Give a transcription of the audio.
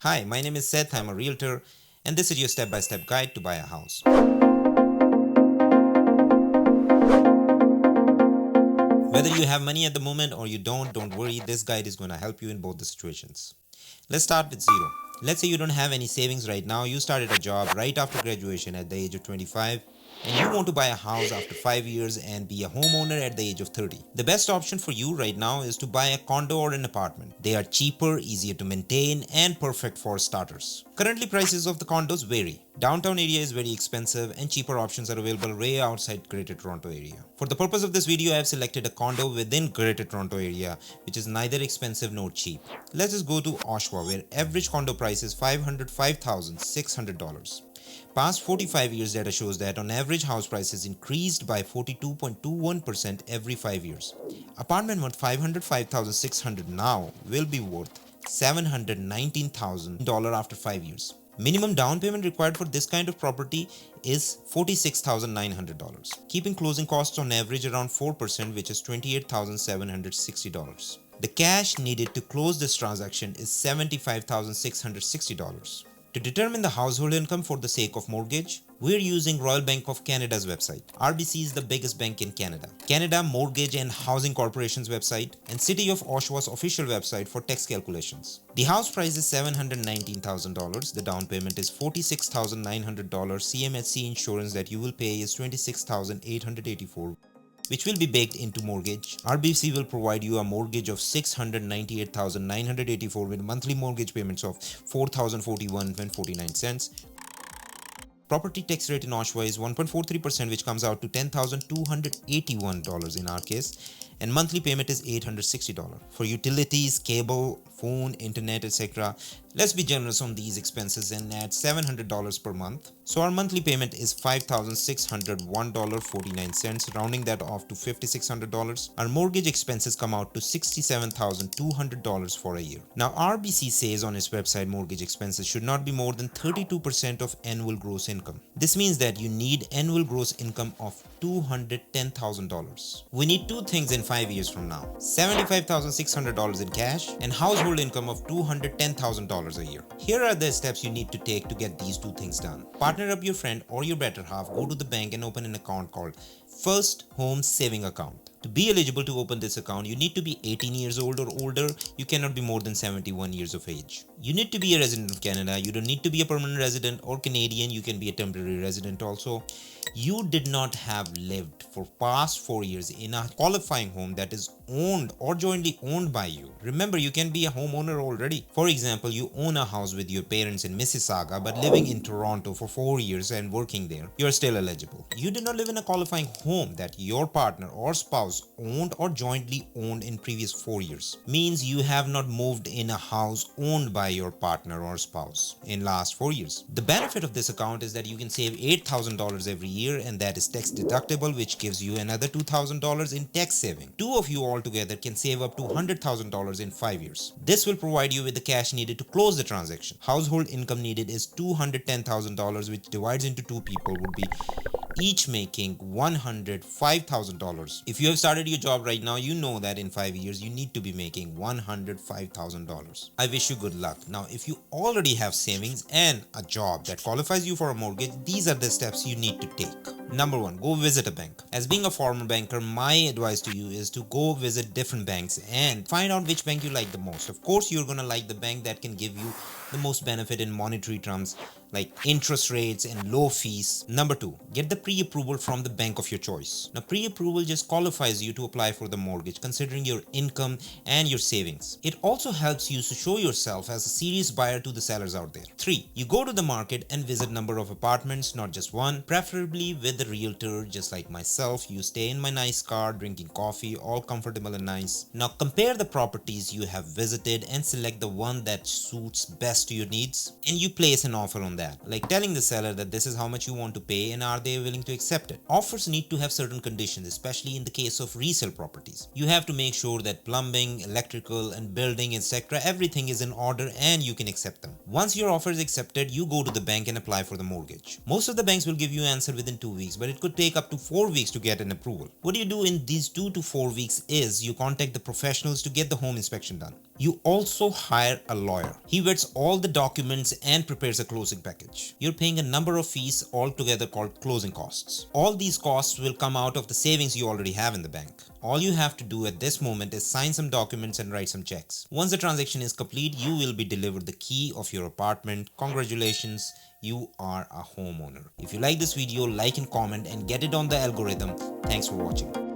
Hi, my name is Seth, I'm a realtor, and this is your step-by-step guide to buy a house. Whether you have money at the moment or you don't worry, this guide is going to help you in both the situations. Let's start with zero. Let's say you don't have any savings right now, you started a job right after graduation at the age of 25, and you want to buy a house after 5 years and be a homeowner at the age of 30. The best option for you right now is to buy a condo or an apartment. They are cheaper, easier to maintain, and perfect for starters. Currently, prices of the condos vary. Downtown area is very expensive and cheaper options are available way outside Greater Toronto area. For the purpose of this video, I have selected a condo within Greater Toronto area, which is neither expensive nor cheap. Let's just go to Oshawa, where average condo price is $505,600. Past 45 years data shows that on average house prices increased by 42.21% every 5 years. Apartment worth $505,600 now will be worth $719,000 after 5 years. Minimum down payment required for this kind of property is $46,900, keeping closing costs on average around 4%, which is $28,760. The cash needed to close this transaction is $75,660. To determine the household income for the sake of mortgage, we're using Royal Bank of Canada's website. RBC is the biggest bank in Canada. Canada Mortgage and Housing Corporation's website, and City of Oshawa's official website for tax calculations. The house price is $719,000. The down payment is $46,900. CMHC insurance that you will pay is $26,884. which will be baked into mortgage. RBC will provide you a mortgage of $698,984 with monthly mortgage payments of $4,041.49. Property tax rate in Oshawa is 1.43%, which comes out to $10,281 in our case, and monthly payment is $860. For utilities, cable, phone, internet, etc., let's be generous on these expenses and add $700 per month. So our monthly payment is $5,601.49, rounding that off to $5,600. Our mortgage expenses come out to $67,200 for a year. Now RBC says on its website mortgage expenses should not be more than 32% of annual gross income. This means that you need annual gross income of $210,000. We need two things in 5 years from now: $75,600 in cash and household income of $210,000 a year. Here are the steps you need to take to get these two things done. Partner up your friend or your better half, go to the bank and open an account called First Home Saving Account. To be eligible to open this account, you need to be 18 years old or older. You cannot be more than 71 years of age. You need to be a resident of Canada. You don't need to be a permanent resident or Canadian. You can be a temporary resident also. You did not have lived for past 4 years in a qualifying home that is owned or jointly owned by you. Remember, you can be a homeowner already. For example, you own a house with your parents in Mississauga but living in Toronto for 4 years and working there. You are still eligible. You did not live in a qualifying home that your partner or spouse owned or jointly owned in previous 4 years. Means you have not moved in a house owned by your partner or spouse in last 4 years. The benefit of this account is that you can save $8,000 every year, and that is tax deductible, which gives you another $2,000 in tax saving. Two of you all together can save up to $100,000 in 5 years. This will provide you with the cash needed to close the transaction. Household income needed is $210,000, which divides into two people would be each making $105,000. If you have started your job right now, you know that in 5 years you need to be making $105,000. I wish you good luck. Now, if you already have savings and a job that qualifies you for a mortgage, these are the steps you need to take. Number one, go visit a bank. As being a former banker, my advice to you is to go visit different banks and find out which bank you like the most. Of course, you're going to like the bank that can give you the most benefit in monetary terms, like interest rates and low fees. Number two, get the pre-approval from the bank of your choice. Now, pre-approval just qualifies you to apply for the mortgage considering your income and your savings. It also helps you to show yourself as a serious buyer to the sellers out there. Three, you go to the market and visit number of apartments, not just one, preferably with a realtor just like myself. You stay in my nice car, drinking coffee, all comfortable and nice. Now compare the properties you have visited and select the one that suits best to your needs, and you place an offer on that, like telling the seller that this is how much you want to pay and are they willing to accept it. Offers need to have certain conditions, especially in the case of resale properties. You have to make sure that plumbing, electrical and building, etc., everything is in order and you can accept them. Once your offer is accepted, you go to the bank and apply for the mortgage. Most of the banks will give you an answer within 2 weeks, but it could take up to 4 weeks to get an approval. What you do in these 2 to 4 weeks is you contact the professionals to get the home inspection done. You also hire a lawyer. He vets all the documents and prepares a closing package. You're paying a number of fees altogether called closing costs. All these costs will come out of the savings you already have in the bank. All you have to do at this moment is sign some documents and write some checks. Once the transaction is complete, you will be delivered the key of your apartment. Congratulations, you are a homeowner. If you like this video, like and comment and get it on the algorithm. Thanks for watching.